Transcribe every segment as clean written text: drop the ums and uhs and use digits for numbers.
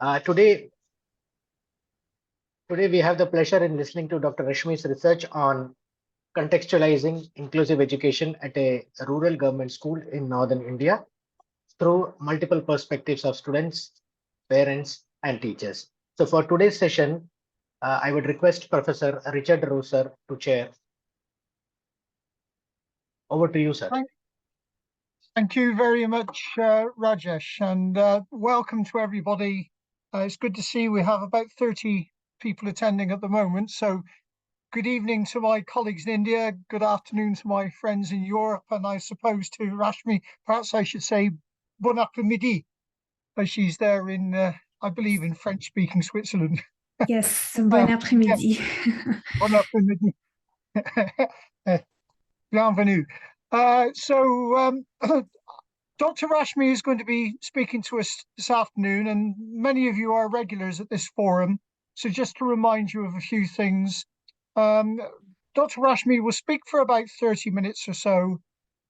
Today we have the pleasure in listening to Dr. Rashmi's research on contextualizing inclusive education at a rural government school in northern India through multiple perspectives of students, parents, and teachers. So for today's session, I would request Professor Richard Roser to chair. Over to you, sir. Thank you very much, Rajesh, and welcome to everybody. It's good to see we have about 30 people attending at the moment. So good evening to my colleagues in India, good afternoon to my friends in Europe, and I suppose to Rashmi, perhaps I should say bon après-midi, as she's there in, I believe, in French-speaking Switzerland. Yes, bon après-midi. Bon après-midi. Bienvenue. Dr. Rashmi is going to be speaking to us this afternoon, and many of you are regulars at this forum. So just to remind you of a few things, Dr. Rashmi will speak for about 30 minutes or so,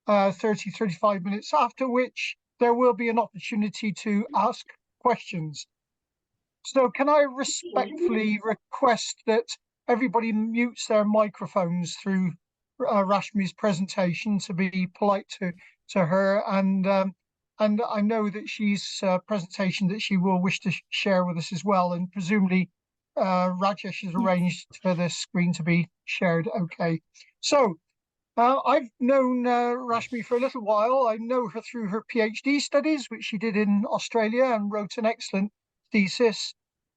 35 minutes, after which there will be an opportunity to ask questions. So can I respectfully request that everybody mutes their microphones through Rashmi's presentation to be polite to her, and I know that she's presentation that she will wish to share with us as well, and presumably Rajesh has arranged for the screen to be shared. Okay, so I've known Rashmi for a little while. I know her through her PhD studies, which she did in Australia and wrote an excellent thesis.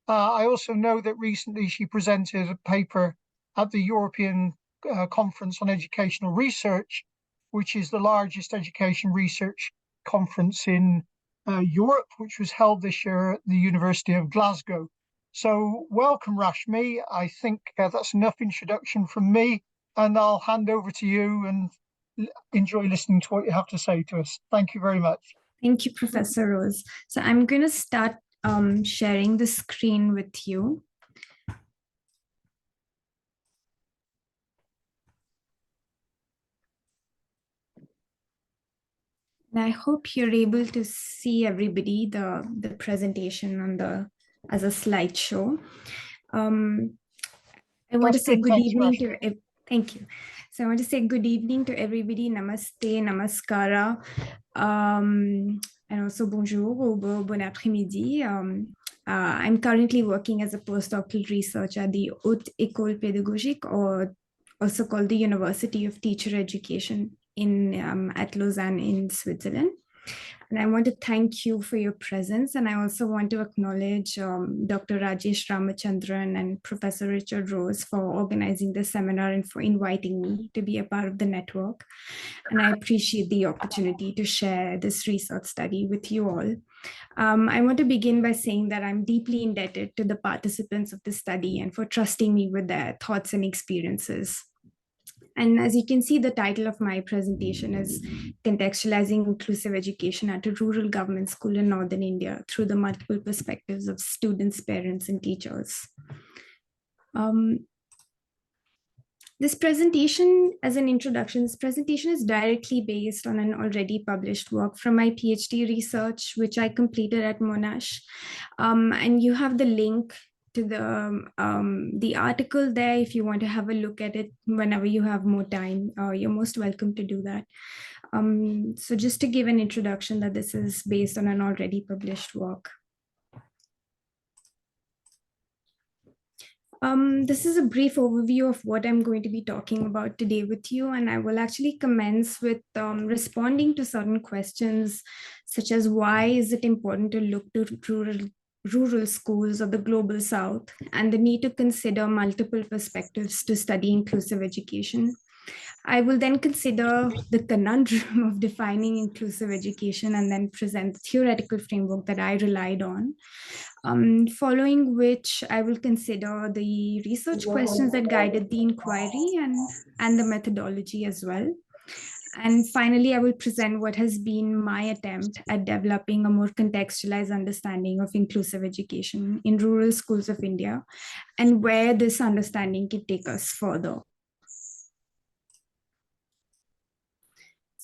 I also know that recently she presented a paper at the European Conference on Educational Research, which is the largest education research conference in Europe, which was held this year at the University of Glasgow. So welcome, Rashmi. I think that's enough introduction from me, and I'll hand over to you and enjoy listening to what you have to say to us. Thank you very much. Thank you, Professor Rose. So I'm going to start sharing the screen with you. And I hope you're able to see everybody, the presentation on as a slideshow. I want to say good evening to, thank you. So I want to say good evening to everybody. Namaste, namaskara, and also bonjour or bon après-midi. I'm currently working as a postdoctoral researcher at the Haute École Pédagogique, or also called the University of Teacher Education at Lausanne in Switzerland. And I want to thank you for your presence. And I also want to acknowledge Dr. Rajesh Ramachandran and Professor Richard Rose for organizing this seminar and for inviting me to be a part of the network. And I appreciate the opportunity to share this research study with you all. I want to begin by saying that I'm deeply indebted to the participants of this study and for trusting me with their thoughts and experiences. And as you can see, the title of my presentation is Contextualizing Inclusive Education at a Rural Government School in Northern India through the multiple perspectives of students, parents, and teachers. This presentation, as an introduction, this presentation is directly based on an already published work from my PhD research, which I completed at Monash. And you have the link to the article there if you want to have a look at it whenever you have more time. You're most welcome to do that. So just to give an introduction that this is based on an already published work. This is a brief overview of what I'm going to be talking about today with you, and I will actually commence with responding to certain questions, such as why is it important to look to rural schools of the global south, and the need to consider multiple perspectives to study inclusive education. I will then consider the conundrum of defining inclusive education and then present the theoretical framework that I relied on. Following which I will consider the research questions that guided the inquiry and the methodology as well. And finally, I will present what has been my attempt at developing a more contextualized understanding of inclusive education in rural schools of India and where this understanding can take us further.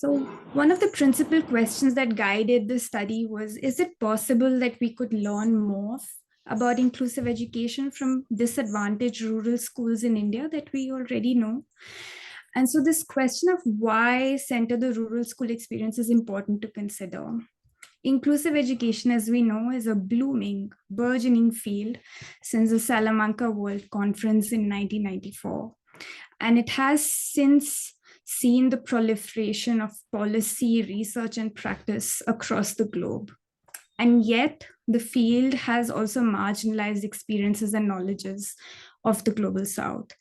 So one of the principal questions that guided the study was, is it possible that we could learn more about inclusive education from disadvantaged rural schools in India that we already know? And so this question of why center the rural school experience is important to consider. Inclusive education, as we know, is a blooming, burgeoning field since the Salamanca World Conference in 1994. And it has since seen the proliferation of policy, research, and practice across the globe. And yet, the field has also marginalized experiences and knowledges of the Global South.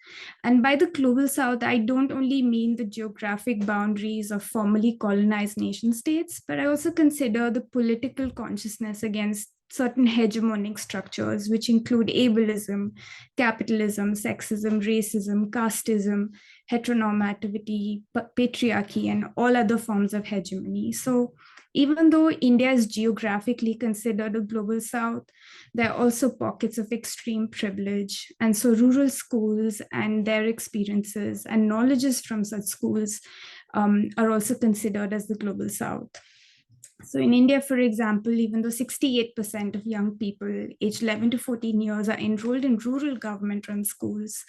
And by the Global South, I don't only mean the geographic boundaries of formerly colonized nation states, but I also consider the political consciousness against certain hegemonic structures, which include ableism, capitalism, sexism, racism, casteism, heteronormativity, patriarchy, and all other forms of hegemony. So even though India is geographically considered a global south, there are also pockets of extreme privilege. And so rural schools and their experiences and knowledges from such schools are also considered as the global south. So in India, for example, even though 68% of young people aged 11 to 14 years are enrolled in rural government-run schools,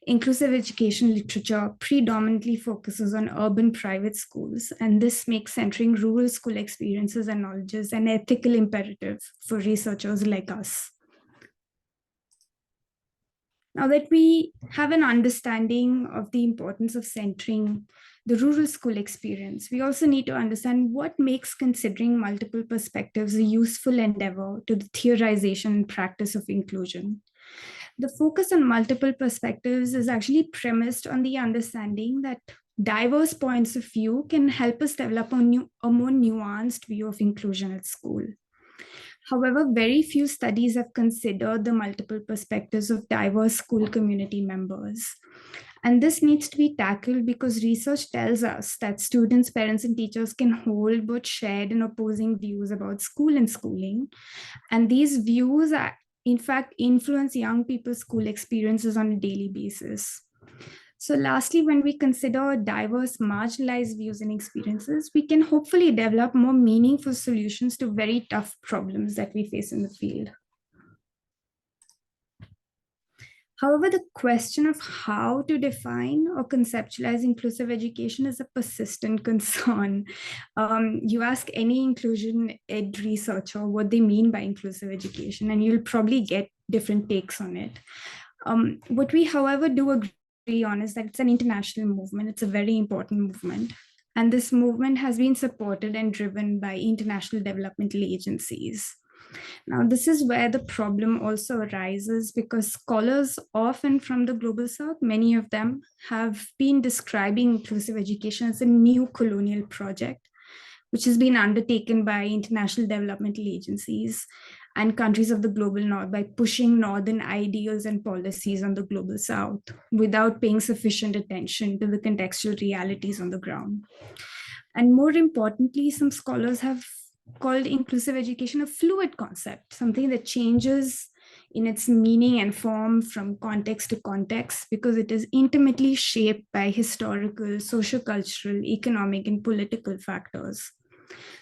inclusive education literature predominantly focuses on urban private schools, and this makes centering rural school experiences and knowledges an ethical imperative for researchers like us. Now that we have an understanding of the importance of centering the rural school experience, we also need to understand what makes considering multiple perspectives a useful endeavor to the theorization and practice of inclusion. The focus on multiple perspectives is actually premised on the understanding that diverse points of view can help us develop a more nuanced view of inclusion at school. However, very few studies have considered the multiple perspectives of diverse school community members. And this needs to be tackled because research tells us that students, parents, and teachers can hold both shared and opposing views about school and schooling. And these views are, in fact, influence young people's school experiences on a daily basis. So lastly, when we consider diverse marginalized views and experiences, we can hopefully develop more meaningful solutions to very tough problems that we face in the field. However, the question of how to define or conceptualize inclusive education is a persistent concern. You ask any inclusion ed researcher what they mean by inclusive education, and you'll probably get different takes on it. What we, however, do agree on is that it's an international movement. It's a very important movement. And this movement has been supported and driven by international developmental agencies. Now, this is where the problem also arises because scholars often from the Global South, many of them have been describing inclusive education as a new colonial project, which has been undertaken by international developmental agencies and countries of the Global North by pushing Northern ideals and policies on the Global South without paying sufficient attention to the contextual realities on the ground. And more importantly, some scholars have called inclusive education a fluid concept, something that changes in its meaning and form from context to context because it is intimately shaped by historical, sociocultural, economic, and political factors.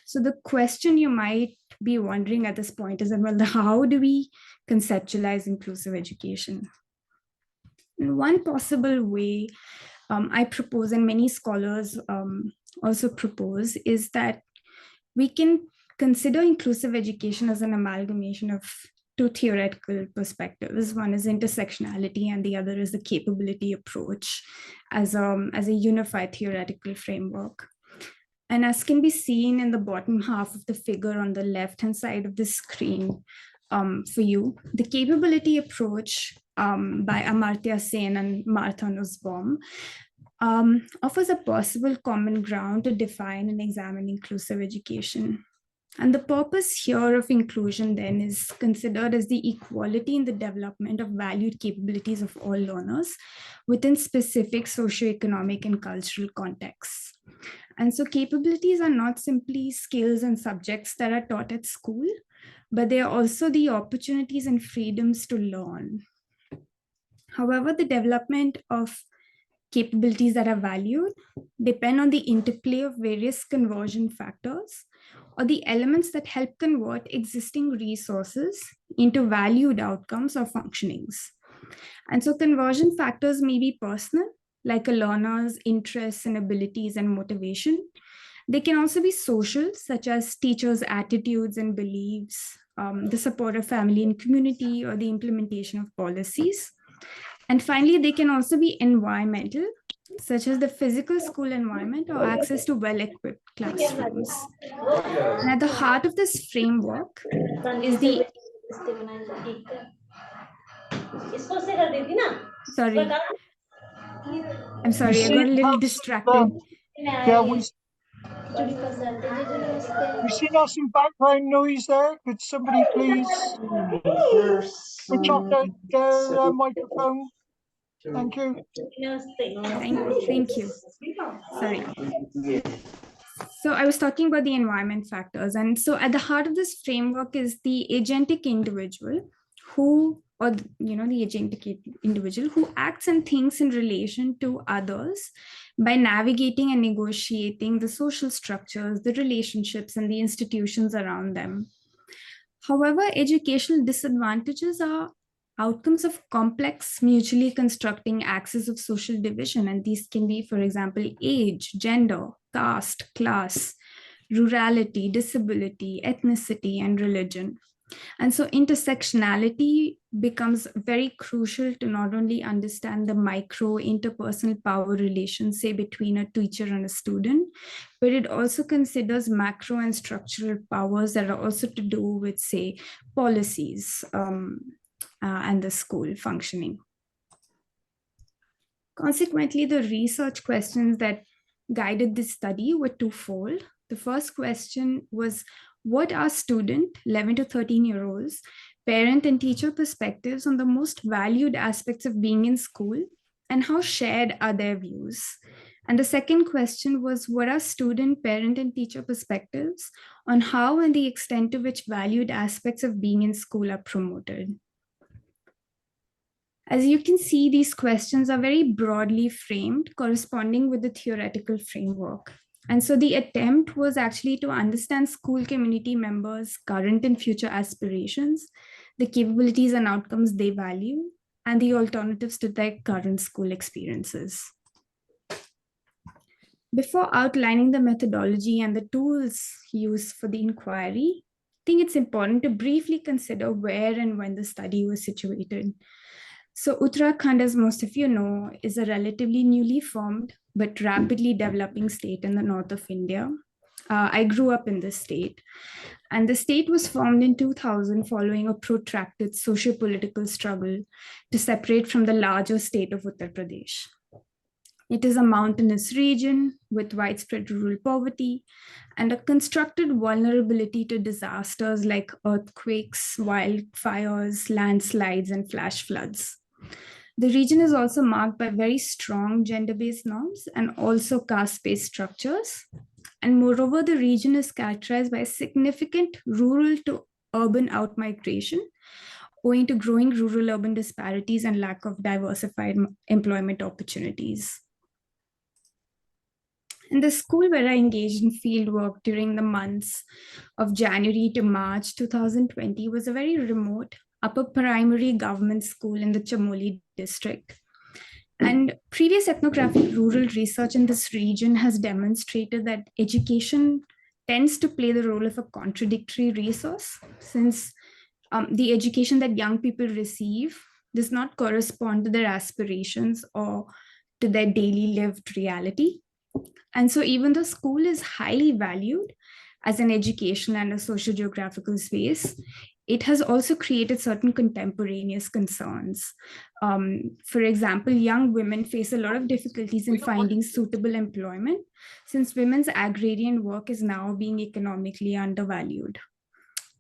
So the question you might be wondering at this point is, well, how do we conceptualize inclusive education? And one possible way I propose, and many scholars also propose, is that we can consider inclusive education as an amalgamation of two theoretical perspectives. One is intersectionality and the other is the capability approach as a unified theoretical framework. And as can be seen in the bottom half of the figure on the left-hand side of the screen for you, the capability approach by Amartya Sen and Martha Nussbaum offers a possible common ground to define and examine inclusive education. And the purpose here of inclusion then is considered as the equality in the development of valued capabilities of all learners within specific socioeconomic and cultural contexts. And so capabilities are not simply skills and subjects that are taught at school, but they are also the opportunities and freedoms to learn. However, the development of capabilities that are valued depend on the interplay of various conversion factors or the elements that help convert existing resources into valued outcomes or functionings. And so conversion factors may be personal, like a learner's interests and abilities and motivation. They can also be social, such as teachers' attitudes and beliefs, the support of family and community, or the implementation of policies. And finally, they can also be environmental, such as the physical school environment or access to well-equipped classrooms. And at the heart of this framework is the... Sorry. I'm sorry, I got a little distracted. Yeah, we see now some background noise there. Could somebody please switch off their microphone? Thank you. Thank you. Sorry. So I was talking about the environment factors. And so at the heart of this framework is the agentic individual who, or the agentic individual who acts and thinks in relation to others by navigating and negotiating the social structures, the relationships, and the institutions around them. However, educational disadvantages are outcomes of complex, mutually constructing axes of social division. And these can be, for example, age, gender, caste, class, rurality, disability, ethnicity, and religion. And so intersectionality becomes very crucial to not only understand the micro interpersonal power relations, say, between a teacher and a student, but it also considers macro and structural powers that are also to do with, say, policies and the school functioning. Consequently, the research questions that guided this study were twofold. The first question was, what are student 11 to 13-year-olds, parent and teacher perspectives on the most valued aspects of being in school, and how shared are their views? And the second question was, what are student, parent, and teacher perspectives on how and the extent to which valued aspects of being in school are promoted? As you can see, these questions are very broadly framed, corresponding with the theoretical framework. And so the attempt was actually to understand school community members' current and future aspirations, the capabilities and outcomes they value, and the alternatives to their current school experiences. Before outlining the methodology and the tools used for the inquiry, I think it's important to briefly consider where and when the study was situated. So Uttarakhand, as most of you know, is a relatively newly formed but rapidly developing state in the north of India. I grew up in this state, and the state was formed in 2000 following a protracted socio-political struggle to separate from the larger state of Uttar Pradesh. It is a mountainous region with widespread rural poverty and a constructed vulnerability to disasters like earthquakes, wildfires, landslides, and flash floods. The region is also marked by very strong gender-based norms and also caste-based structures. And moreover, the region is characterized by significant rural to urban outmigration, owing to growing rural-urban disparities and lack of diversified employment opportunities. And the school where I engaged in fieldwork during the months of January to March 2020 was a very remote upper primary government school in the Chamoli district. And previous ethnographic rural research in this region has demonstrated that education tends to play the role of a contradictory resource, since the education that young people receive does not correspond to their aspirations or to their daily lived reality. And so even though school is highly valued as an educational and a socio-geographical space, it has also created certain contemporaneous concerns. For example, young women face a lot of difficulties in finding suitable employment, since women's agrarian work is now being economically undervalued.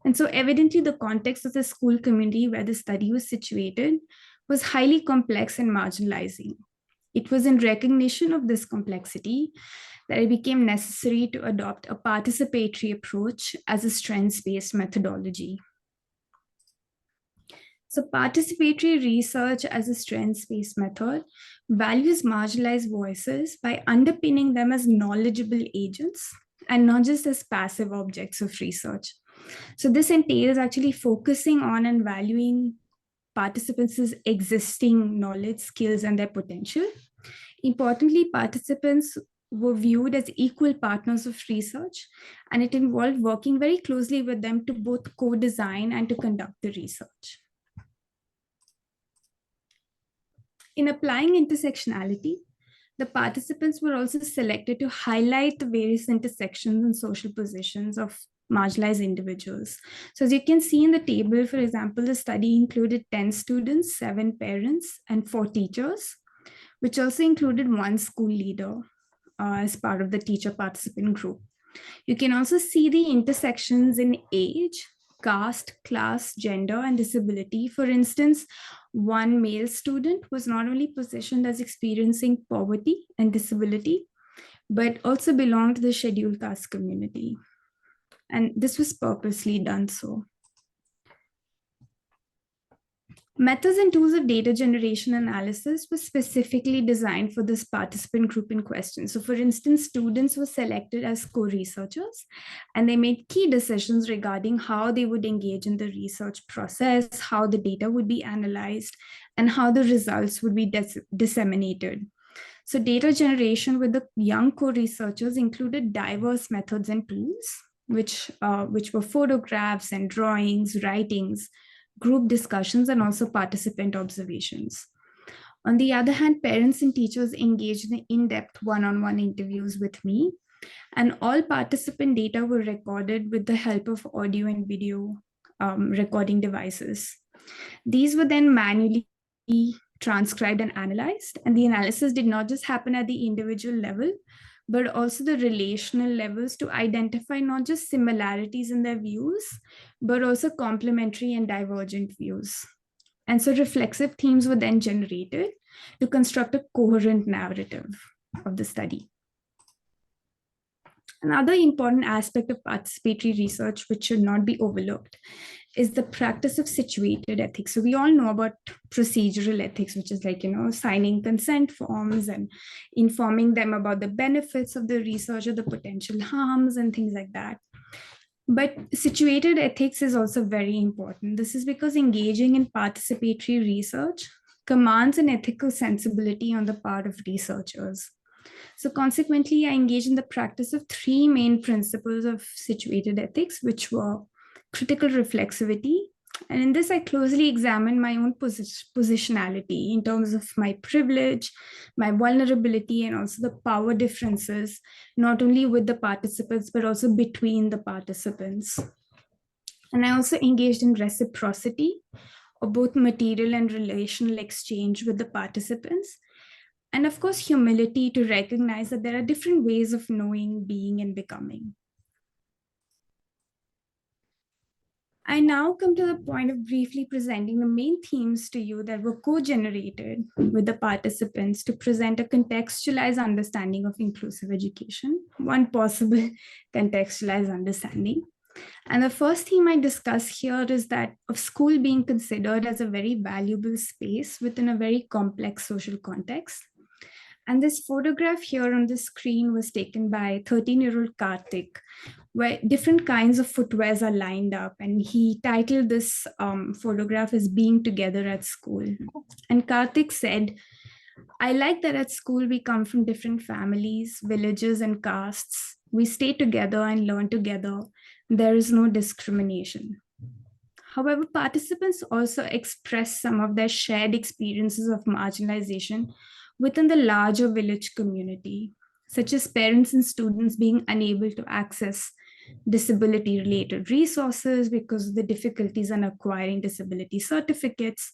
And so evidently the context of the school community where the study was situated was highly complex and marginalizing. It was in recognition of this complexity that it became necessary to adopt a participatory approach as a strengths-based methodology. So participatory research as a strengths-based method values marginalized voices by underpinning them as knowledgeable agents and not just as passive objects of research. So this entails actually focusing on and valuing participants' existing knowledge, skills, and their potential. Importantly, participants were viewed as equal partners of research, and it involved working very closely with them to both co-design and to conduct the research. In applying intersectionality, the participants were also selected to highlight the various intersections and social positions of marginalized individuals. So as you can see in the table, for example, the study included 10 students, 7 parents, and 4 teachers, which also included 1 school leader as part of the teacher participant group. You can also see the intersections in age, caste, class, gender, and disability. For instance, 1 male student was not only positioned as experiencing poverty and disability, but also belonged to the scheduled caste community. And this was purposely done so. Methods and tools of data generation analysis were specifically designed for this participant group in question. So for instance, students were selected as co-researchers, and they made key decisions regarding how they would engage in the research process, how the data would be analyzed, and how the results would be disseminated. So data generation with the young co-researchers included diverse methods and tools, which were photographs and drawings, writings, group discussions, and also participant observations. On the other hand, parents and teachers engaged in in-depth one-on-one interviews with me, and all participant data were recorded with the help of audio and video recording devices. These were then manually transcribed and analyzed, and the analysis did not just happen at the individual level, but also the relational levels to identify not just similarities in their views, but also complementary and divergent views. And so reflexive themes were then generated to construct a coherent narrative of the study. Another important aspect of participatory research, which should not be overlooked, is the practice of situated ethics. So we all know about procedural ethics, which is like, signing consent forms and informing them about the benefits of the research or the potential harms and things like that. But situated ethics is also very important. This is because engaging in participatory research commands an ethical sensibility on the part of researchers. So consequently, I engaged in the practice of 3 main principles of situated ethics, which were critical reflexivity. And in this, I closely examined my own positionality in terms of my privilege, my vulnerability, and also the power differences, not only with the participants, but also between the participants. And I also engaged in reciprocity of both material and relational exchange with the participants. And of course, humility to recognize that there are different ways of knowing, being, and becoming. I now come to the point of briefly presenting the main themes to you that were co-generated with the participants to present a contextualized understanding of inclusive education, one possible contextualized understanding. And the first theme I discuss here is that of school being considered as a very valuable space within a very complex social context. And this photograph here on the screen was taken by 13-year-old Karthik, where different kinds of footwears are lined up. And he titled this photograph as Being Together at School. And Karthik said, "I like that at school we come from different families, villages, and castes. We stay together and learn together. There is no discrimination." However, participants also expressed some of their shared experiences of marginalization within the larger village community, such as parents and students being unable to access disability-related resources because of the difficulties in acquiring disability certificates.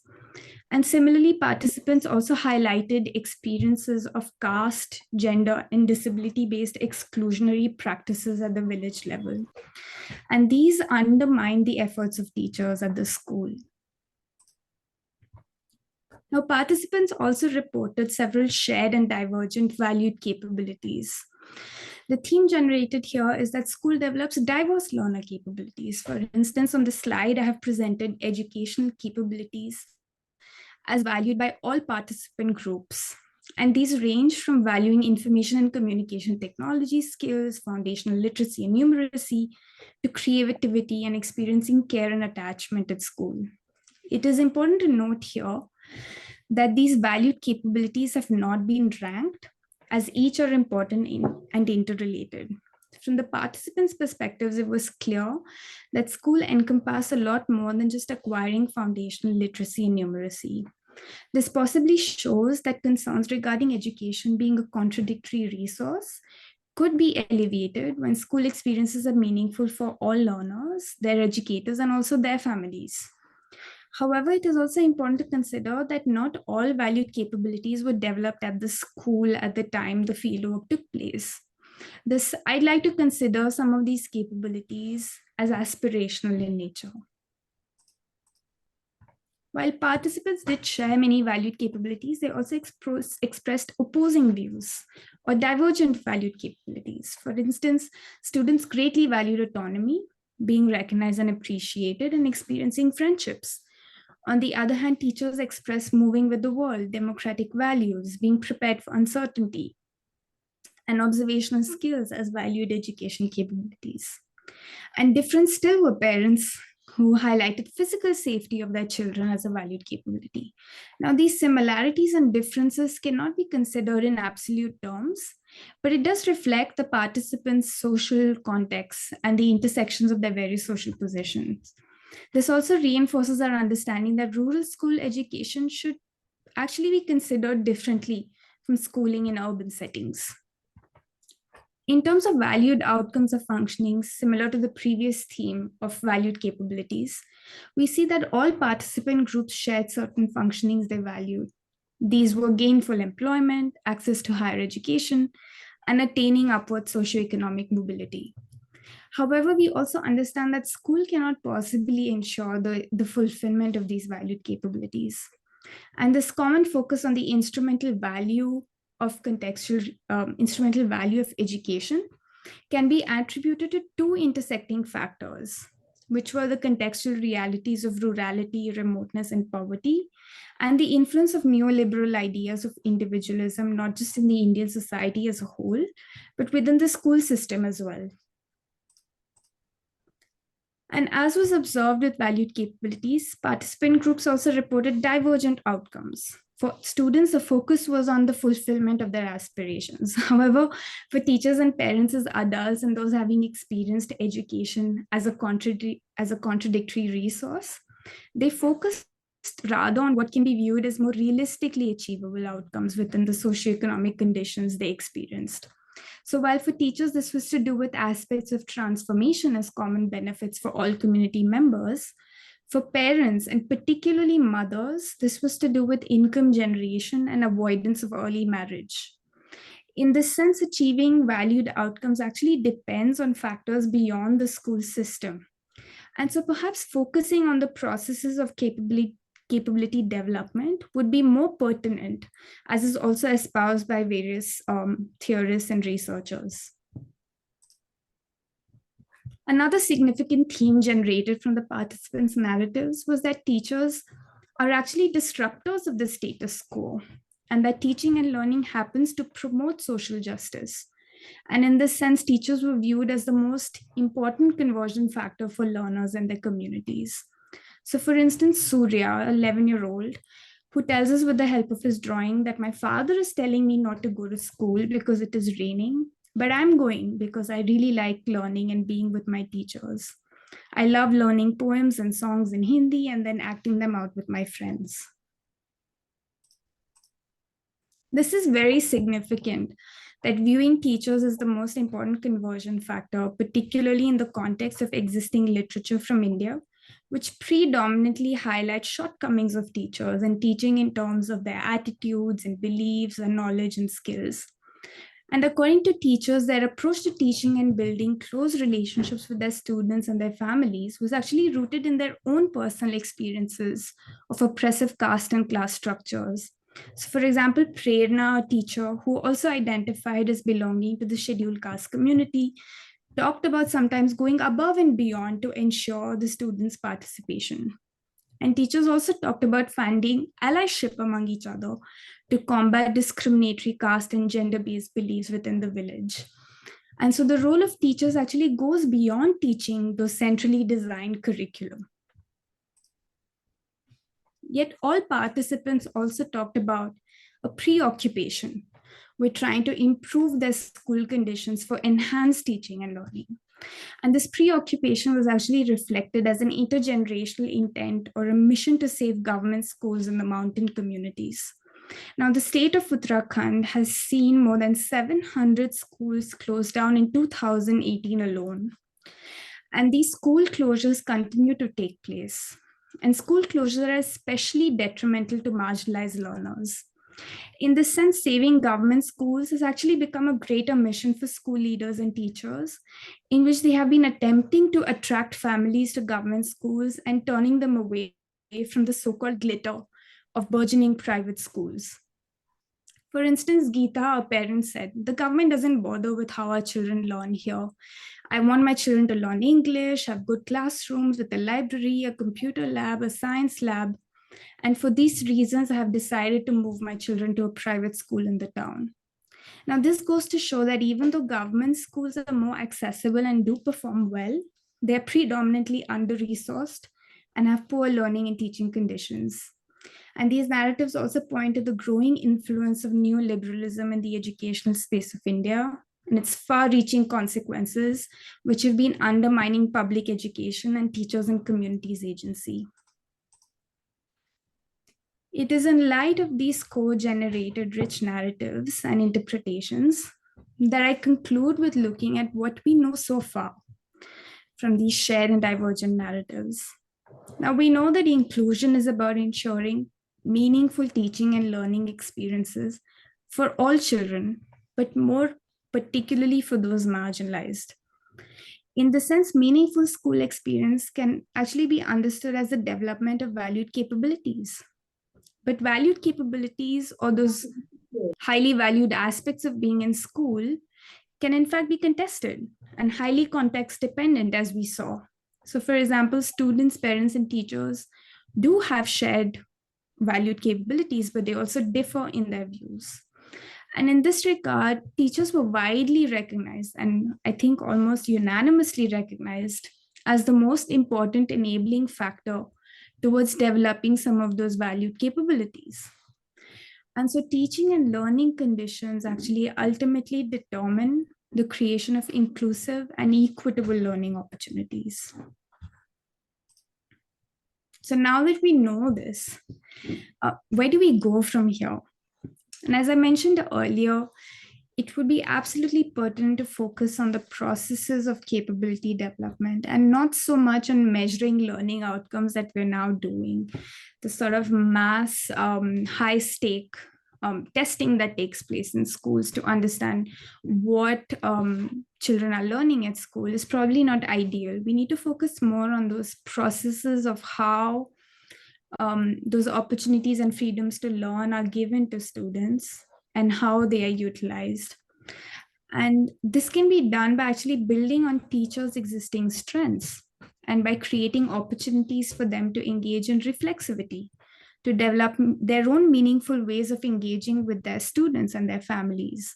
And similarly, participants also highlighted experiences of caste, gender, and disability-based exclusionary practices at the village level. And these undermine the efforts of teachers at the school. Now, participants also reported several shared and divergent valued capabilities. The theme generated here is that school develops diverse learner capabilities. For instance, on the slide, I have presented educational capabilities as valued by all participant groups. And these range from valuing information and communication technology skills, foundational literacy and numeracy, to creativity and experiencing care and attachment at school. It is important to note here that these valued capabilities have not been ranked, as each are important and interrelated. From the participants' perspectives, it was clear that school encompassed a lot more than just acquiring foundational literacy and numeracy. This possibly shows that concerns regarding education being a contradictory resource could be alleviated when school experiences are meaningful for all learners, their educators, and also their families. However, it is also important to consider that not all valued capabilities were developed at the school at the time the fieldwork took place. I'd like to consider some of these capabilities as aspirational in nature. While participants did share many valued capabilities, they also expressed opposing views or divergent valued capabilities. For instance, students greatly valued autonomy, being recognized and appreciated, and experiencing friendships. On the other hand, teachers expressed moving with the world, democratic values, being prepared for uncertainty, and observational skills as valued education capabilities. And different still were parents who highlighted physical safety of their children as a valued capability. Now, these similarities and differences cannot be considered in absolute terms, but it does reflect the participants' social context and the intersections of their various social positions. This also reinforces our understanding that rural school education should actually be considered differently from schooling in urban settings. In terms of valued outcomes of functioning, similar to the previous theme of valued capabilities, we see that all participant groups shared certain functionings they valued. These were gainful employment, access to higher education, and attaining upward socioeconomic mobility. However, we also understand that school cannot possibly ensure the fulfillment of these valued capabilities. And this common focus on the instrumental value of instrumental value of education can be attributed to two intersecting factors, which were the contextual realities of rurality, remoteness, and poverty, and the influence of neoliberal ideas of individualism, not just in the Indian society as a whole, but within the school system as well. And as was observed with valued capabilities, participant groups also reported divergent outcomes. For students, the focus was on the fulfillment of their aspirations. However, for teachers and parents as adults and those having experienced education as a contradictory resource, they focused rather on what can be viewed as more realistically achievable outcomes within the socioeconomic conditions they experienced. So while for teachers, this was to do with aspects of transformation as common benefits for all community members, for parents, and particularly mothers, this was to do with income generation and avoidance of early marriage. In this sense, achieving valued outcomes actually depends on factors beyond the school system. And so perhaps focusing on the processes of capability development would be more pertinent, as is also espoused by various theorists and researchers. Another significant theme generated from the participants' narratives was that teachers are actually disruptors of the status quo, and that teaching and learning happens to promote social justice. And in this sense, teachers were viewed as the most important conversion factor for learners and their communities. So for instance, Surya, an 11-year-old, who tells us with the help of his drawing that my father is telling me not to go to school because it is raining, but I'm going because I really like learning and being with my teachers. I love learning poems and songs in Hindi and then acting them out with my friends. This is very significant, that viewing teachers as the most important conversion factor, particularly in the context of existing literature from India, which predominantly highlights shortcomings of teachers and teaching in terms of their attitudes and beliefs and knowledge and skills. And according to teachers, their approach to teaching and building close relationships with their students and their families was actually rooted in their own personal experiences of oppressive caste and class structures, So for example, Prerna, a teacher who also identified as belonging to the scheduled caste community, talked about sometimes going above and beyond to ensure the students' participation. And teachers also talked about finding allyship among each other to combat discriminatory caste and gender-based beliefs within the village. And so the role of teachers actually goes beyond teaching the centrally designed curriculum. Yet all participants also talked about a preoccupation with trying to improve their school conditions for enhanced teaching and learning. And this preoccupation was actually reflected as an intergenerational intent or a mission to save government schools in the mountain communities. Now, the state of Uttarakhand has seen more than 700 schools closed down in 2018 alone. And these school closures continue to take place. And school closures are especially detrimental to marginalized learners. In this sense, saving government schools has actually become a greater mission for school leaders and teachers, in which they have been attempting to attract families to government schools and turning them away from the so-called glitter of burgeoning private schools. For instance, Geeta, a parent, said, "The government doesn't bother with how our children learn here. I want my children to learn English, have good classrooms with a library, a computer lab, a science lab. And for these reasons, I have decided to move my children to a private school in the town." Now, this goes to show that even though government schools are more accessible and do perform well, they're predominantly under-resourced and have poor learning and teaching conditions. And these narratives also point to the growing influence of neoliberalism in the educational space of India and its far-reaching consequences, which have been undermining public education and teachers and communities' agency. It is in light of these co-generated rich narratives and interpretations that I conclude with looking at what we know so far from these shared and divergent narratives. Now, we know that inclusion is about ensuring meaningful teaching and learning experiences for all children, but more particularly for those marginalized. In the sense, meaningful school experience can actually be understood as the development of valued capabilities. But valued capabilities, or those highly valued aspects of being in school, can in fact be contested and highly context dependent, as we saw. So for example, students, parents, and teachers do have shared valued capabilities, but they also differ in their views. And in this regard, teachers were widely recognized, and I think almost unanimously recognized, as the most important enabling factor towards developing some of those valued capabilities. And so teaching and learning conditions actually ultimately determine the creation of inclusive and equitable learning opportunities. So now that we know this, where do we go from here? And as I mentioned earlier, it would be absolutely pertinent to focus on the processes of capability development and not so much on measuring learning outcomes that we're now doing, the sort of mass high stake testing that takes place in schools to understand what children are learning at school is probably not ideal. We need to focus more on those processes of how those opportunities and freedoms to learn are given to students and how they are utilized. And this can be done by actually building on teachers' existing strengths and by creating opportunities for them to engage in reflexivity, to develop their own meaningful ways of engaging with their students and their families.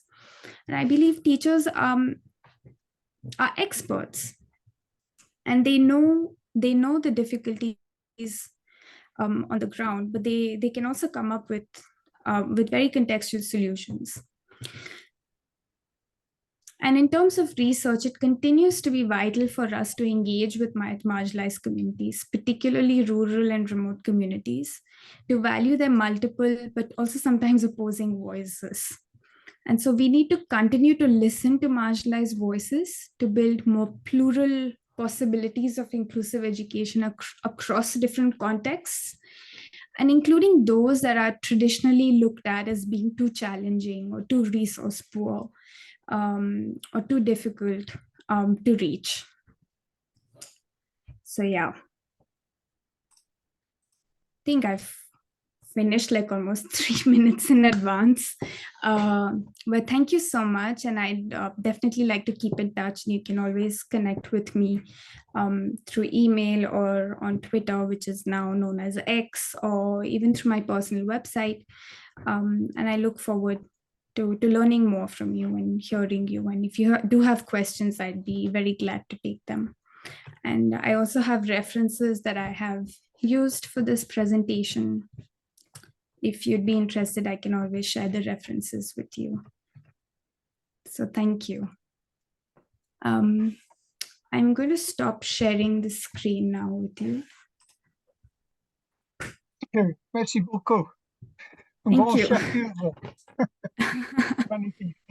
And I believe teachers are experts, and they know the difficulties on the ground, but they can also come up with very contextual solutions. And in terms of research, it continues to be vital for us to engage with marginalized communities, particularly rural and remote communities, to value their multiple, but also sometimes opposing voices. And so we need to continue to listen to marginalized voices to build more plural possibilities of inclusive education across different contexts, and including those that are traditionally looked at as being too challenging or too resource poor or too difficult to reach. So yeah, I think I've finished like almost 3 minutes in advance. But thank you so much. And I'd definitely like to keep in touch. You can always connect with me through email or on Twitter, which is now known as X, or even through my personal website. And I look forward to learning more from you and hearing you. And if you do have questions, I'd be very glad to take them. And I also have references that I have used for this presentation. If you'd be interested, I can always share the references with you. So thank you. I'm going to stop sharing the screen now with you. Okay, merci beaucoup. Thank you.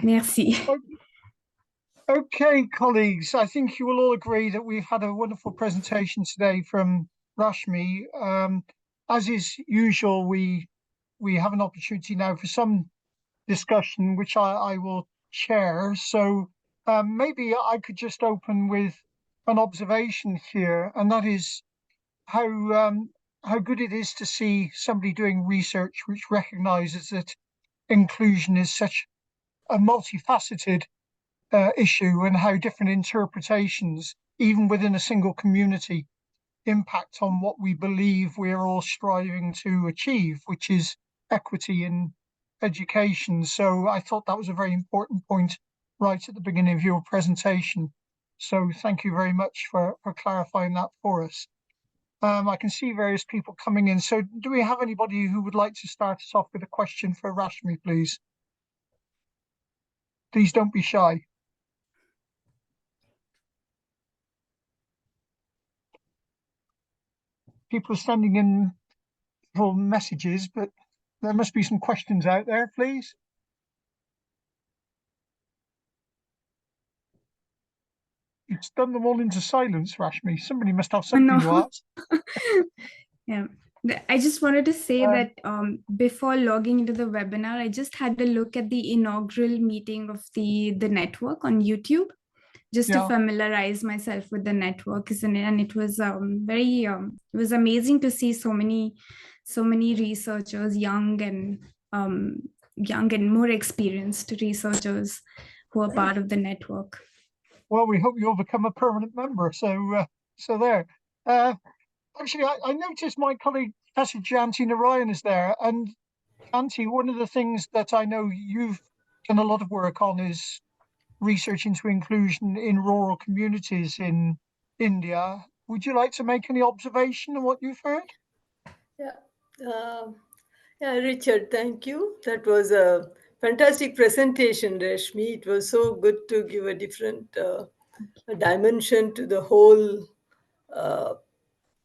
Merci. Okay, colleagues, I think you will all agree that we've had a wonderful presentation today from Rashmi. As is usual, we have an opportunity now for some discussion, which I will chair. So maybe I could just open with an observation here, and that is how good it is to see somebody doing research which recognizes that inclusion is such a multifaceted issue, and how different interpretations, even within a single community, impact on what we believe we're all striving to achieve, which is equity in education. So I thought that was a very important point right at the beginning of your presentation. So thank you very much for clarifying that for us. I can see various people coming in. So do we have anybody who would like to start us off with a question for Rashmi, please? Please don't be shy. People are sending in full messages, but there must be some questions out there, please. It's done them all into silence, Rashmi. Somebody must have something to ask. Yeah, I just wanted to say that before logging into the webinar, I just had a look at the inaugural meeting of the network on YouTube, just to familiarize myself with the network, isn't it? And it was it was amazing to see so many researchers, young and more experienced researchers who are part of the network. Well, we hope you'll become a permanent member. So there. Actually, I noticed my colleague, Professor Janti Narayan, is there. And Janti, one of the things that I know you've done a lot of work on is research into inclusion in rural communities in India. Would you like to make any observation on what you've heard? Yeah, Richard, thank you. That was a fantastic presentation, Rashmi. It was so good to give a different dimension to the whole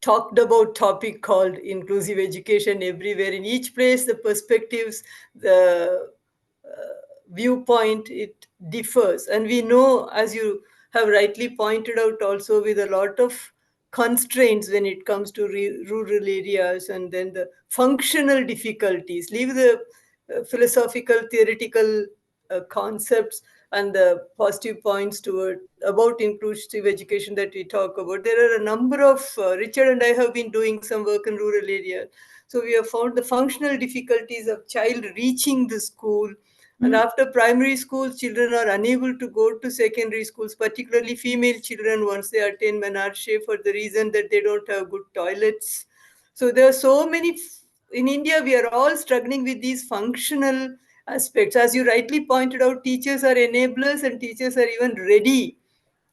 talked about topic called inclusive education everywhere. In each place, the perspectives, the viewpoint, it differs. And we know, as you have rightly pointed out also, with a lot of constraints when it comes to rural areas, and then the functional difficulties. Leave the philosophical, theoretical concepts and the positive points about inclusive education that we talk about. There are a number of, Richard and I have been doing some work in rural areas. So we have found the functional difficulties of child reaching the school. And after primary school, children are unable to go to secondary schools, particularly female children once they attain menarche, for the reason that they don't have good toilets. So there are so many, in India, we are all struggling with these functional aspects. As you rightly pointed out, teachers are enablers, and teachers are even ready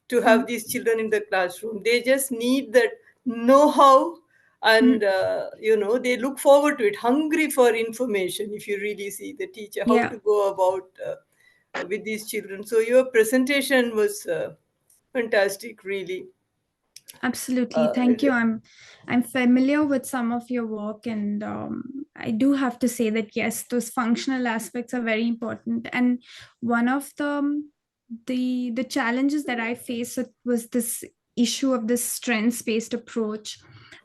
to have these children in the classroom. They just need that know-how, and they look forward to it, hungry for information. If you really see the teacher, how to go about with these children. So your presentation was fantastic, really. Absolutely, thank you. I'm familiar with some of your work, and I do have to say that yes, those functional aspects are very important. And one of the challenges that I faced was this issue of this strengths-based approach.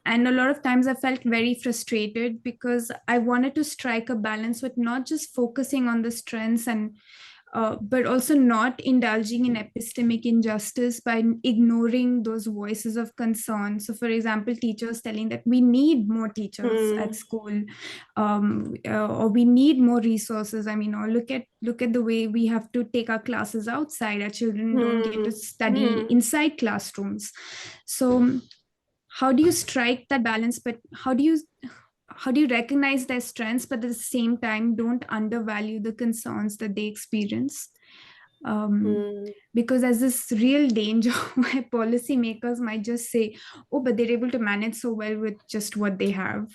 And a lot of times I felt very frustrated because I wanted to strike a balance with not just focusing on the strengths and but also not indulging in epistemic injustice by ignoring those voices of concern. So, for example, teachers telling that we need more teachers at school, or we need more resources. I mean, or look at the way we have to take our classes outside. Our children don't get to study inside classrooms. So, how do you strike that balance? But how do you recognize their strengths, but at the same time don't undervalue the concerns that they experience? Because there's this real danger where policymakers might just say, oh, but they're able to manage so well with just what they have.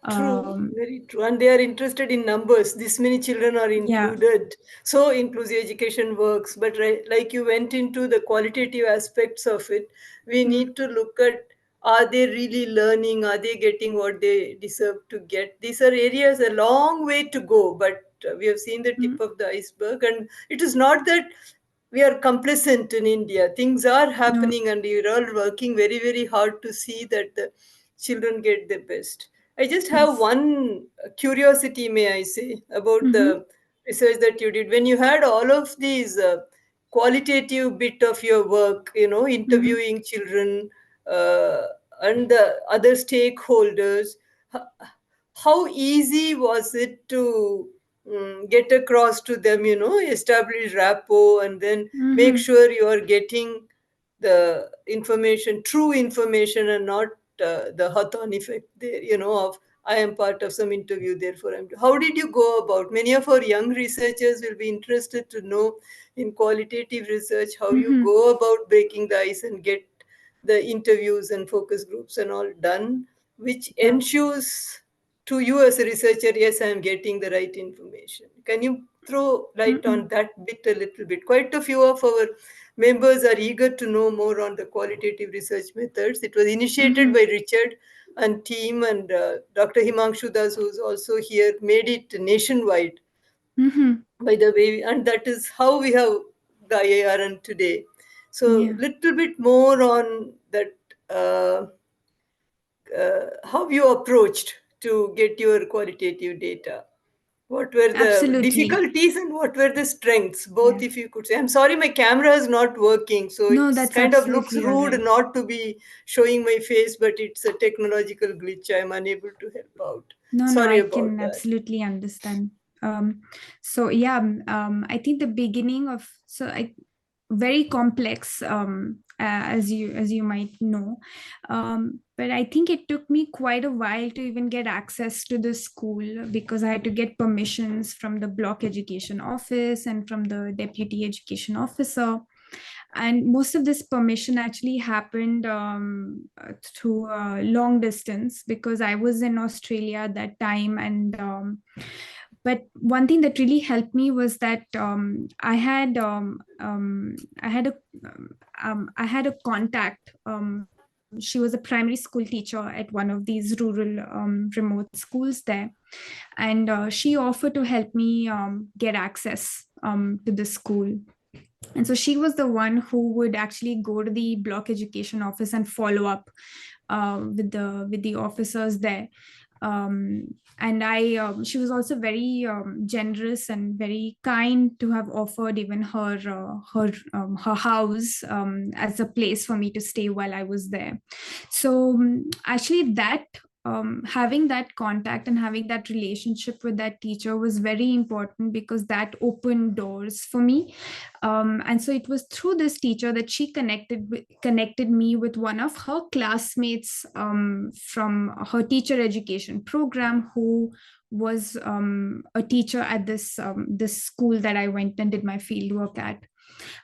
True, very true. And they are interested in numbers. This many children are included. So inclusive education works. But like you went into the qualitative aspects of it, we need to look at, are they really learning? Are they getting what they deserve to get? These are areas a long way to go, but we have seen the tip of the iceberg. And it is not that we are complacent in India. Things are happening, and we are all working very, very hard to see that the children get the best. I just have one curiosity, may I say, about the research that you did. When you had all of these qualitative bit of your work, interviewing children and the other stakeholders, how easy was it to get across to them, establish rapport, and then make sure you are getting the information, true information, and not the Hawthorne effect there, of I am part of some interview, therefore I'm. How did you go about? Many of our young researchers will be interested to know in qualitative research how you go about breaking the ice and get the interviews and focus groups and all done, which ensures to you as a researcher, yes, I am getting the right information. Can you throw light on that bit a little bit? Quite a few of our members are eager to know more on the qualitative research methods. It was initiated by Richard and team, and Dr. Himanshu Das, who's also here, made it nationwide, by the way, and that is how we have the IIRN today. So little bit more on that, how you approached to get your qualitative data. What were the difficulties and what were the strengths? Both, if you could say. I'm sorry, my camera is not working, so it kind of looks rude not to be showing my face, but it's a technological glitch. I'm unable to help out. Sorry about can that. Absolutely understand. I think the beginning of very complex, as you might know, but I think it took me quite a while to even get access to the school, because I had to get permissions from the block education office and from the deputy education officer. And most of this permission actually happened through long distance, because I was in Australia at that time. And but one thing that really helped me was that I had a contact. She was a primary school teacher at one of these rural remote schools there, and she offered to help me get access to the school. And so she was the one who would actually go to the block education office and follow up with the officers there. She was also very generous and very kind to have offered even her house as a place for me to stay while I was there. So actually that having that contact and having that relationship with that teacher was very important, because that opened doors for me. And so it was through this teacher that she connected me with one of her classmates from her teacher education program, who was a teacher at this school that I went and did my field work at.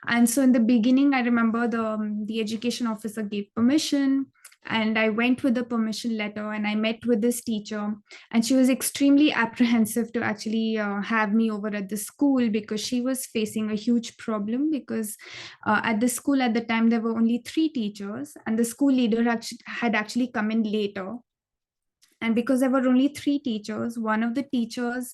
And so in the beginning, I remember the education officer gave permission, and I went with the permission letter and I met with this teacher, and she was extremely apprehensive to actually have me over at the school, because she was facing a huge problem, because at the school at the time there were only 3 teachers, and the school leader had actually come in later. And because there were only 3 teachers, one of the teachers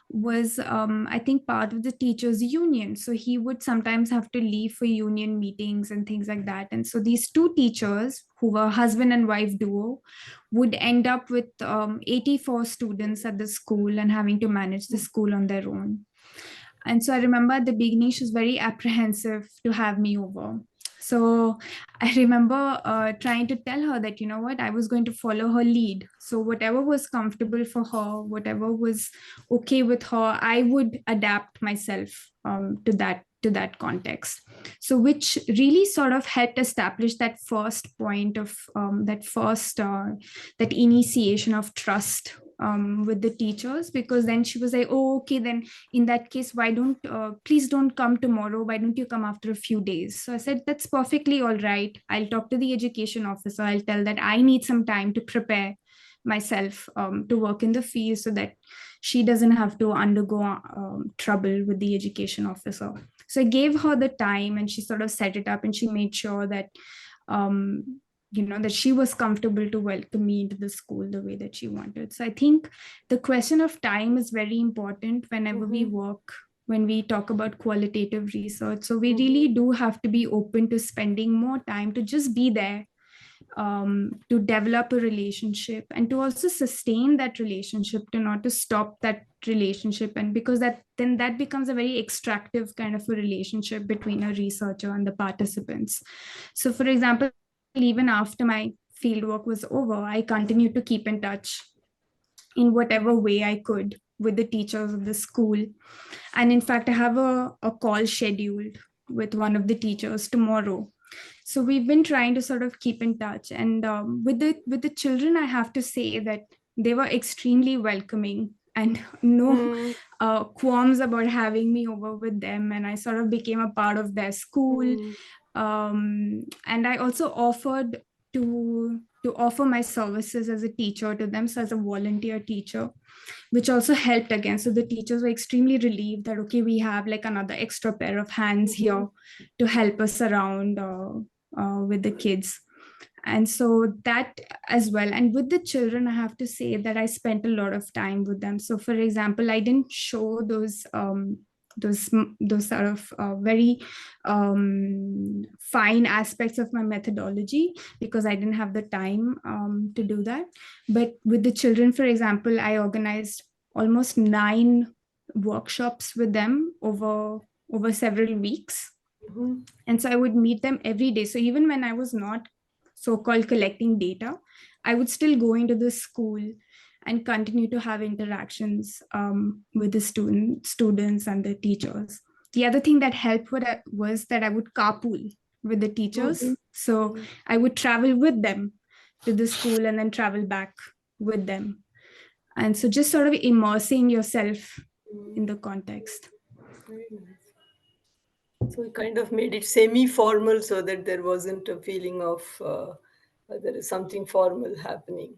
was, I think, part of the teachers' union. So he would sometimes have to leave for union meetings and things like that. And so these 2 teachers, who were husband and wife duo, would end up with 84 students at the school and having to manage the school on their own. And so I remember at the beginning, she was very apprehensive to have me over. So I remember trying to tell her that, you know what, I was going to follow her lead. So whatever was comfortable for her, whatever was okay with her, I would adapt myself to that context. So which really sort of helped establish that first point of that initiation of trust with the teachers, because then she was like, oh, okay, then in that case, why don't please don't come tomorrow, why don't you come after a few days? So I said, that's perfectly all right. I'll talk to the education officer. I'll tell that I need some time to prepare myself to work in the field, so that she doesn't have to undergo trouble with the education officer. So I gave her the time, and she sort of set it up, and she made sure that that she was comfortable to welcome me into the school the way that she wanted. So I think the question of time is very important whenever we work, when we talk about qualitative research. So we really do have to be open to spending more time to just be there, to develop a relationship, and to also sustain that relationship, to not to stop that relationship. And because that becomes a very extractive kind of a relationship between a researcher and the participants. So for example, even after my fieldwork was over, I continued to keep in touch in whatever way I could with the teachers of the school. And in fact, I have a call scheduled with one of the teachers tomorrow. So we've been trying to sort of keep in touch. And with the children, I have to say that they were extremely welcoming, and no qualms about having me over with them. And I sort of became a part of their school. And I also offered to offer my services as a teacher to them, so as a volunteer teacher, which also helped again. So the teachers were extremely relieved that, okay, we have like another extra pair of hands here to help us around with the kids. And so that as well. And with the children, I have to say that I spent a lot of time with them. So for example, I didn't show those sort of very fine aspects of my methodology, because I didn't have the time to do that. But with the children, for example, I organized almost 9 workshops with them over several weeks. And so I would meet them every day. So even when I was not so-called collecting data, I would still go into the school and continue to have interactions with the students and the teachers. The other thing that helped was that I would carpool with the teachers. So I would travel with them to the school and then travel back with them. And so just sort of immersing yourself in the context. Very nice. So we kind of made it semi-formal so that there wasn't a feeling of there is something formal happening.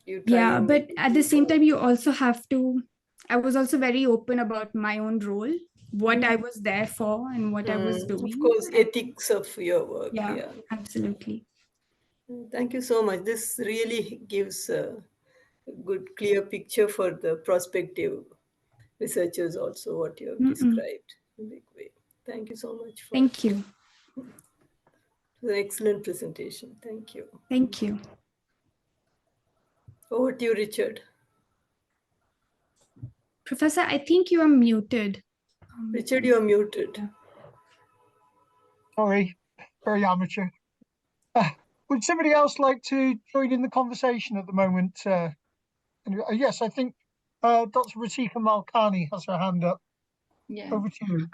Yeah, but at the same time, you also have to, I was also very open about my own role, what I was there for and what I was doing. Of course, ethics of your work. Yeah, absolutely. Thank you so much. This really gives a good, clear picture for the prospective researchers also, what you have described in a big way. Thank you so much. Thank you. It was an excellent presentation. Thank you. Thank you. Over to you, Richard. Professor, I think you are muted. Richard, you are muted. Sorry, very amateur. Would somebody else like to join in the conversation at the moment? Yes, I think Dr. Ratika Malkani has her hand up. Yeah. Over to you.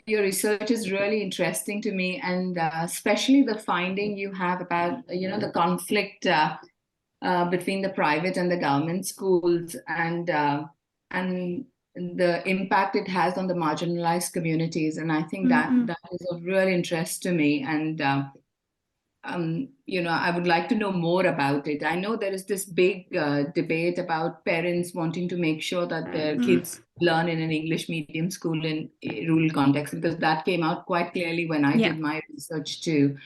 Your research is really interesting to me, and especially the finding you have about the conflict between the private and the government schools, and the impact it has on the marginalized communities. And I think that is of real interest to me. And I would like to know more about it. I know there is this big debate about parents wanting to make sure that their kids learn in an English medium school in a rural context, because that came out quite clearly when I did my research too.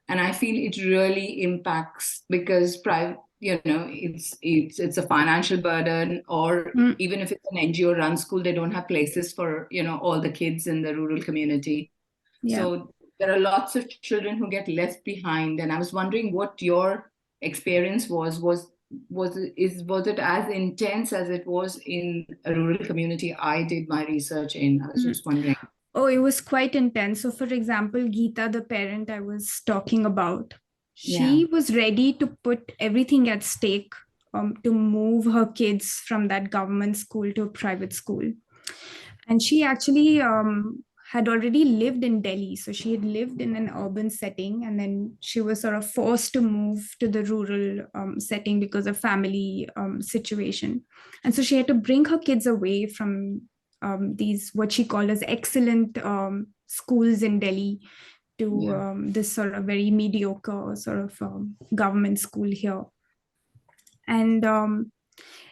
And I feel it really impacts, because private, it's a financial burden, or even if it's an NGO run school, they don't have places for all the kids in the rural community. So there are lots of children who get left behind. And I was wondering what your experience was was it as intense as it was in a rural community I did my research in? I was just wondering. Oh, it was quite intense. So, for example, Geeta, the parent I was talking about, she was ready to put everything at stake to move her kids from that government school to a private school. And she actually had already lived in Delhi. So she had lived in an urban setting, and then she was sort of forced to move to the rural setting because of family situation. And so she had to bring her kids away from these, what she called as excellent schools in Delhi, to this sort of very mediocre sort of government school here. And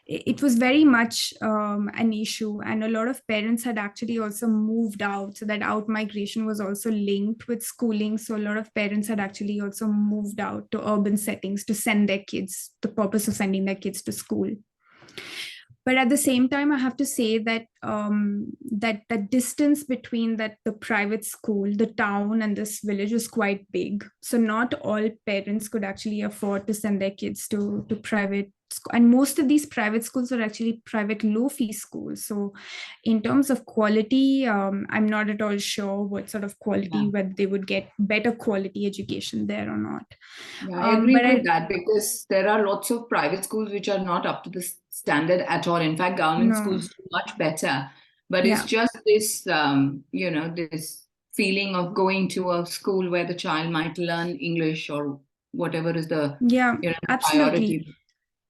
it was very much an issue, and a lot of parents had actually also moved out, so that out migration was also linked with schooling. So a lot of parents had actually also moved out to urban settings to send their kids, the purpose of sending their kids to school. But at the same time, I have to say that that distance between the private school, the town, and this village was quite big. So not all parents could actually afford to send their kids to private school. And most of these private schools are actually private low-fee schools. So in terms of quality, I'm not at all sure what sort of quality, whether they would get better quality education there or not. Yeah, I agree with that, because there are lots of private schools which are not up to the standard at all. In fact, government schools do much better. But it's just this, this feeling of going to a school where the child might learn English or whatever is the priority.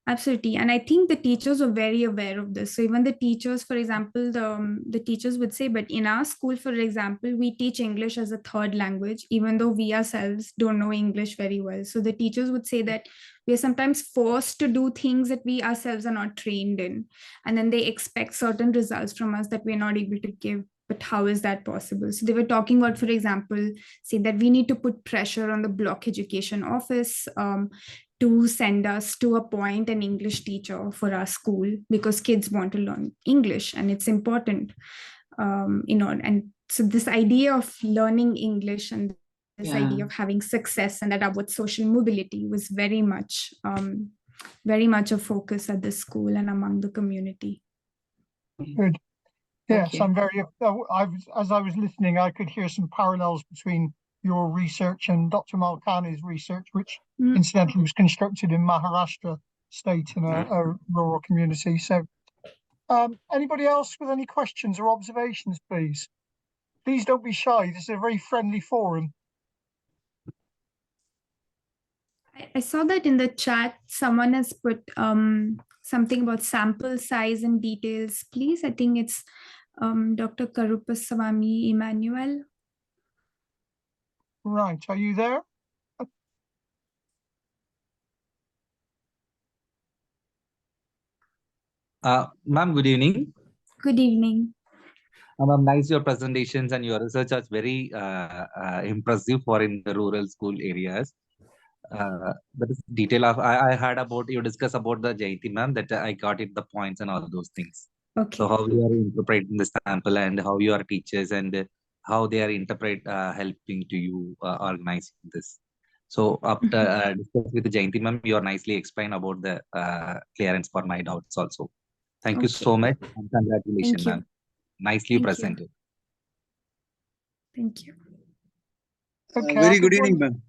Absolutely. And I think the teachers were very aware of this. So even the teachers, for example, the teachers would say, but in our school, for example, we teach English as a third language, even though we ourselves don't know English very well. So the teachers would say that we are sometimes forced to do things that we ourselves are not trained in. And then they expect certain results from us that we're not able to give. But how is that possible? So they were talking about, for example, say that we need to put pressure on the block education office to send us to appoint an English teacher for our school, because kids want to learn English and it's important. And so this idea of learning English and this idea of having success and that about social mobility was very much a focus at the school and among the community. Good. Yes, I'm very. As I was listening, I could hear some parallels between your research and Dr. Malkani's research, which incidentally was constructed in Maharashtra state in a rural community. So anybody else with any questions or observations, please? Please don't be shy. This is a very friendly forum. I saw that in the chat, someone has put something about sample size and details. Please, I think it's Dr. Karupaswamy Emmanuel. Right, are you there? Ma'am, good evening. Good evening. Ma'am, nice your presentations and your research is very impressive for in the rural school areas. But the detail of I heard about you discuss about the Jayanti ma'am, that I got it the points and all those things. Okay. So how you are interpreting the sample and how your teachers and how they are helping to you organizing this. So after discuss with the Jayanti ma'am, you are nicely explained about the clearance for my doubts also. Thank you so much and congratulations, ma'am. Nicely presented. Thank you. Okay, very good evening, ma'am.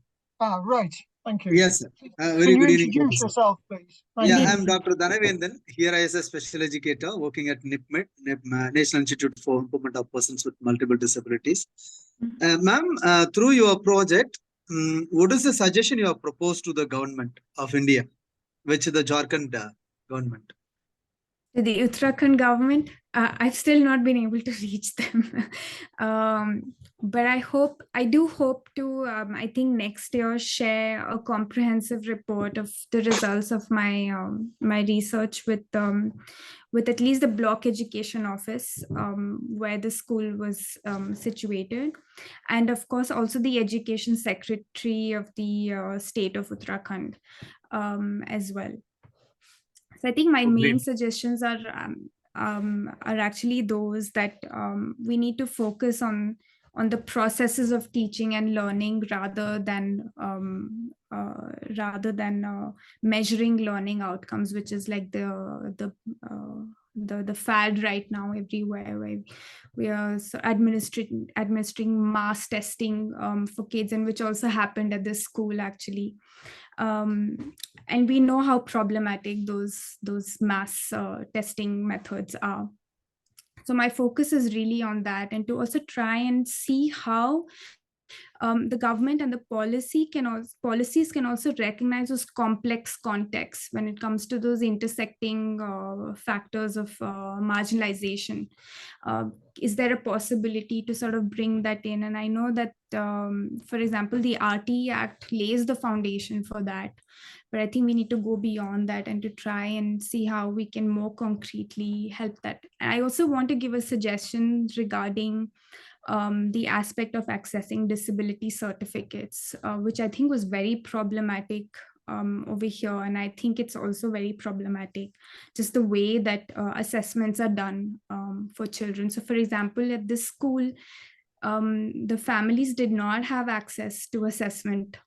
Right. Thank you. Yes, very good evening. Introduce yourself, please. Yeah, I'm Dr. Dhanavendan. Here I as a special educator working at NIPMED, National Institute for Improvement of Persons with Multiple Disabilities. Ma'am, through your project, what is the suggestion you have proposed to the government of India, which is the Jharkhand government? To the Uttarakhand government, I've still not been able to reach them. But I do hope to, I think next year, share a comprehensive report of the results of my my research with at least the block education office where the school was situated. And of course, also the education secretary of the state of Uttarakhand as well. So I think my main suggestions are actually those that we need to focus on on the processes of teaching and learning rather than measuring learning outcomes, which is like the fad right now everywhere, where we are administering mass testing for kids, and which also happened at this school actually. And we know how problematic those mass testing methods are. So my focus is really on that, and to also try and see how the government and the policies can also recognize those complex contexts when it comes to those intersecting factors of marginalization. Is there a possibility to sort of bring that in? And I know that, for example, the RTE Act lays the foundation for that, but I think we need to go beyond that and to try and see how we can more concretely help that. I also want to give a suggestion regarding the aspect of accessing disability certificates, which I think was very problematic over here. And I think it's also very problematic, just the way that assessments are done for children. So for example, at this school, the families did not have access to assessment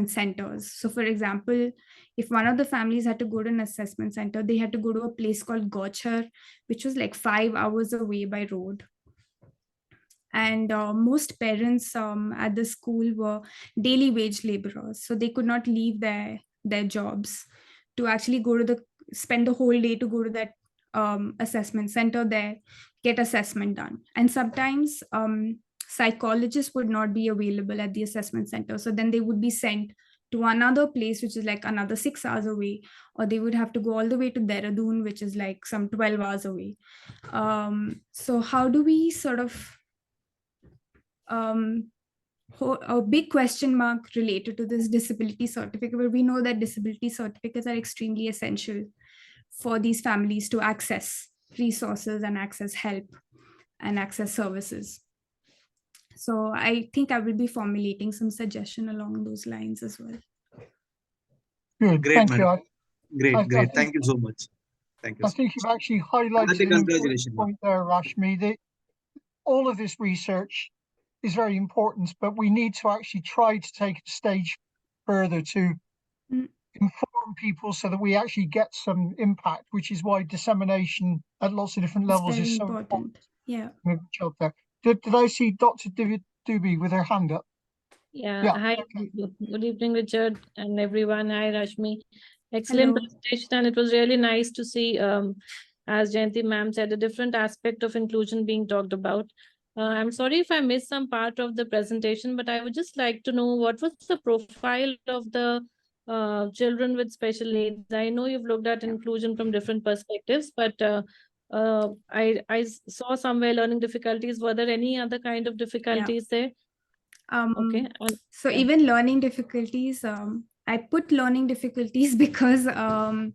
centers. So for example, if one of the families had to go to an assessment center, they had to go to a place called Gochar, which was like 5 hours away by road. And most parents at the school were daily wage laborers, so they could not leave their jobs to actually spend the whole day to go to that assessment center there, get assessment done. And sometimes psychologists would not be available at the assessment center, so then they would be sent to another place which is like another 6 hours away, or they would have to go all the way to Dehradun, which is like some 12 hours away. So how do we sort of a big question mark related to this disability certificate, where we know that disability certificates are extremely essential for these families to access resources and access help and access services. So I think I will be formulating some suggestion along those lines as well. Good. Great, Thank madam. you. Great. Thank you so much. Thank you. I think you've actually highlighted an important point there, Rashmi, that all of this research is very important, but we need to actually try to take it a stage further to inform people so that we actually get some impact, which is why dissemination at lots of different levels is so important. Yeah. Job there. Did I see Dr. Dubey with her hand up? Yeah. Hi. Okay. Good evening, Richard and everyone. Hi, Rashmi. Excellent presentation, and it was really nice to see, as Jayanti ma'am said, a different aspect of inclusion being talked about. I'm sorry if I missed some part of the presentation, but I would just like to know what was the profile of the children with special needs. I know you've looked at inclusion from different perspectives, but I saw somewhere learning difficulties. Were there any other kind of difficulties there? Okay. So even learning difficulties, I put learning difficulties because I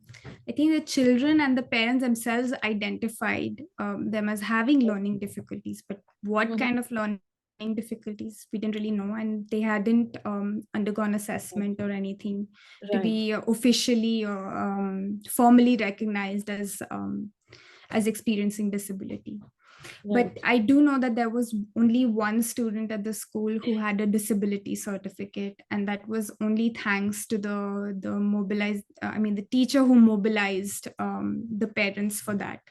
think the children and the parents themselves identified them as having learning difficulties, but what kind of learning difficulties, we didn't really know, and they hadn't undergone assessment or anything to be officially or formally recognized as experiencing disability. But I do know that there was only one student at the school who had a disability certificate, and that was only thanks to the teacher who mobilized the parents for that.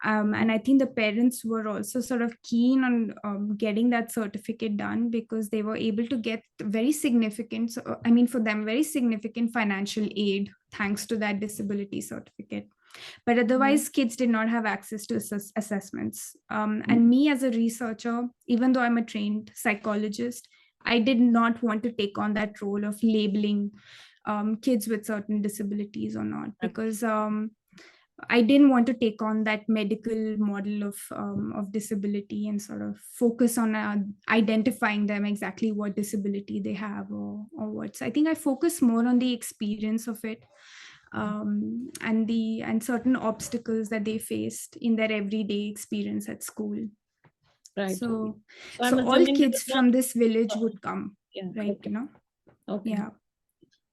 And I think the parents were also sort of keen on getting that certificate done, because they were able to get very significant, for them, very significant financial aid thanks to that disability certificate. But otherwise, kids did not have access to assessments. And me as a researcher, even though I'm a trained psychologist, I did not want to take on that role of labeling kids with certain disabilities or not, because I didn't want to take on that medical model of disability and sort of focus on identifying them exactly what disability they have or what. So I think I focus more on the experience of it. And certain obstacles that they faced in their everyday experience at school. Right. So all kids from this village would come, right? Okay. You know. Okay. Yeah.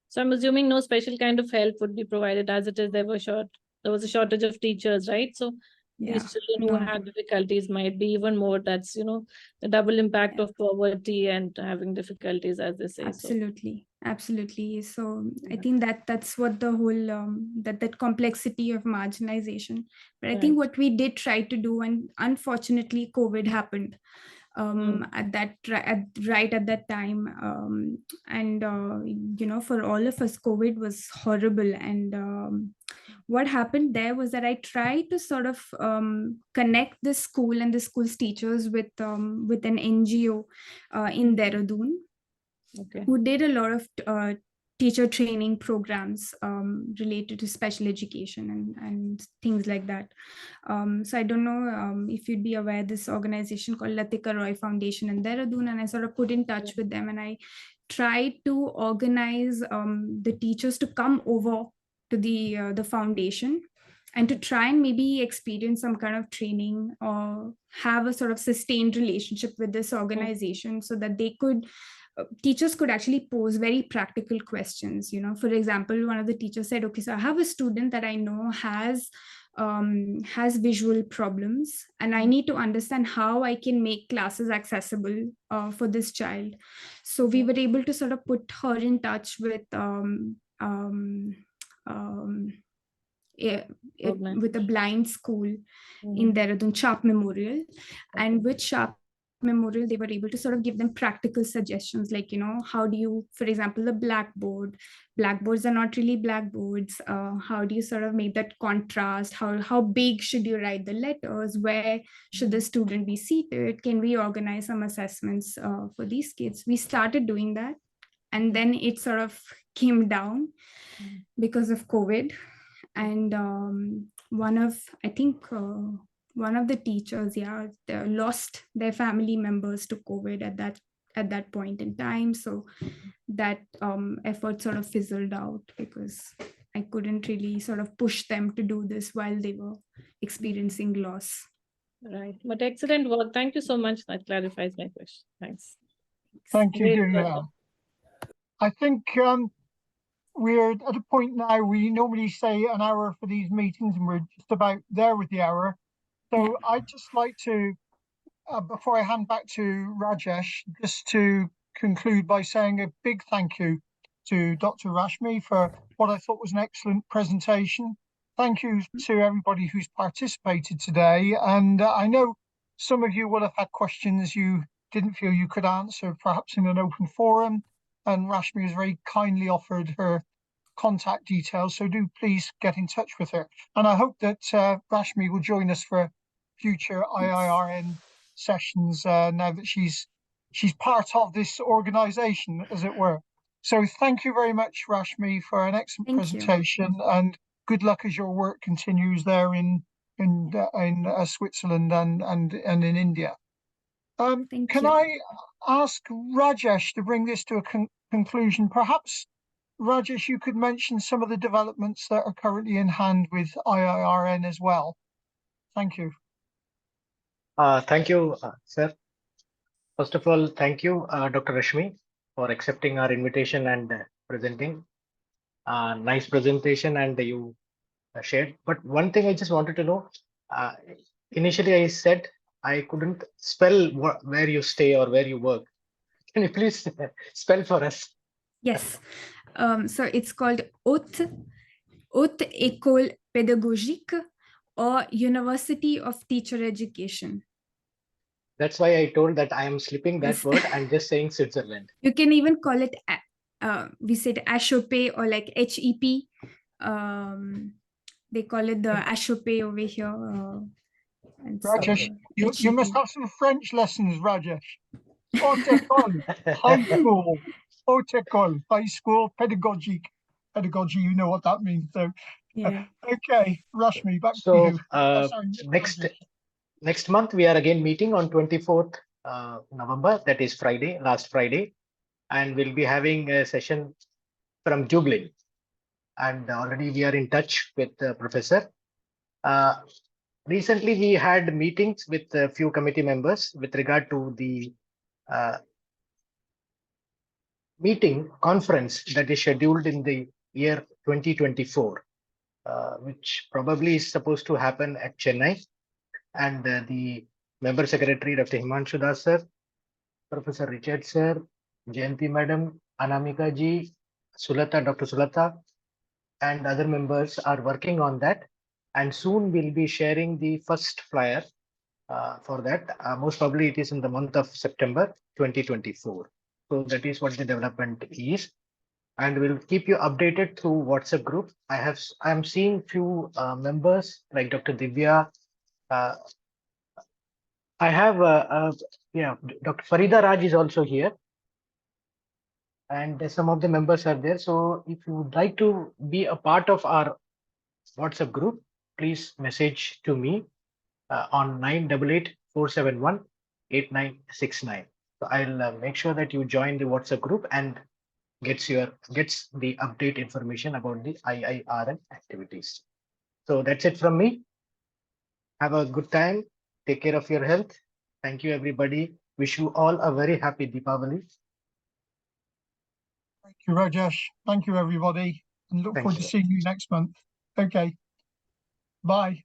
So I'm assuming no special kind of help would be provided, as it is there was a shortage of teachers, right? So these children who have difficulties might be even more. That's, the double impact of poverty and having difficulties, as they say. Absolutely. So I think that's what the whole that complexity of marginalization. But I think what we did try to do, and unfortunately COVID happened right at that time, and for all of us COVID was horrible. And what happened there was that I tried to sort of connect the school and the school's teachers with an NGO in Dehradun, who did a lot of teacher training programs related to special education and things like that. So I don't know if you'd be aware, this organization called Latika Roy Foundation in Dehradun, and I sort of put in touch with them, and I tried to organize the teachers to come over to the foundation and to try and maybe experience some kind of training or have a sort of sustained relationship with this organization, so that they could teachers could actually pose very practical questions. For example, one of the teachers said, okay, so I have a student that I know has visual problems, and I need to understand how I can make classes accessible for this child. So we were able to sort of put her in touch with with a blind school in Dehradun, Sharp Memorial, and with Sharp Memorial, they were able to sort of give them practical suggestions, like, how do you, for example, the blackboards are not really blackboards. How do you sort of make that contrast? How big should you write the letters? Where should the student be seated? Can we organize some assessments for these kids? We started doing that, and then it sort of came down because of COVID. And one of the teachers, they lost their family members to COVID at that point in time. So that effort sort of fizzled out, because I couldn't really sort of push them to do this while they were experiencing loss. Right, but excellent work. Thank you so much. That clarifies my question. Thanks. Thank you, Julia. I think we're at a point now, we normally say an hour for these meetings, and we're just about there with the hour. So I'd just like to, before I hand back to Rajesh, just to conclude by saying a big thank you to Dr. Rashmi for what I thought was an excellent presentation. Thank you to everybody who's participated today. And I know some of you will have had questions you didn't feel you could answer, perhaps in an open forum. And Rashmi has very kindly offered her contact details, so do please get in touch with her. And I hope that Rashmi will join us for future IIRN sessions now that she's part of this organization, as it were. So thank you very much, Rashmi, for an excellent presentation, and good luck as your work continues there in Switzerland and in India. Can I ask Rajesh to bring this to a conclusion? Perhaps, Rajesh, you could mention some of the developments that are currently in hand with IIRN as well. Thank you. Thank you, sir. First of all, thank you, Dr. Rashmi, for accepting our invitation and presenting. Nice presentation, and you shared. But one thing I just wanted to know, initially I said I couldn't spell where you stay or where you work. Can you please spell for us? Yes. So it's called Haute École Pédagogique, or University of Teacher Education. That's why I told that I am slipping that word and just saying Switzerland. You can even call it, we said HOP or like HEP. They call it the HOP over here. Rajesh, you must have some French lessons, Rajesh. Haute École, high school. Haute École, high school, pedagogy, you know what that means. So, okay, Rashmi, back to you. Next month, we are again meeting on 24th November, that is Friday, last Friday, and we'll be having a session from Jubilee. And already we are in touch with the professor. Recently, we had meetings with a few committee members with regard to the conference that is scheduled in the year 2024, which probably is supposed to happen at Chennai. and the member secretary, Dr. Himanshu Das sir, Professor Richard sir, Jayanti madam, Anamika ji, Sulata, Dr. Sulata, and other members are working on that. And soon we'll be sharing the first flyer for that. Most probably it is in the month of September 2024. So that is what the development is. And we'll keep you updated through WhatsApp group. I'm seeing few members like Dr. Divya. I have Dr. Farida Raj is also here, and some of the members are there. So if you would like to be a part of our WhatsApp group, please message to me on 988-471-8969. So I'll make sure that you join the WhatsApp group and gets the update information about the IIRN activities. So that's it from me. Have a good time. Take care of your health. Thank you, everybody. Wish you all a very happy Deepavali. Thank you, Rajesh. Thank you, everybody. And look Thank forward you. to seeing you next month. Okay. Bye.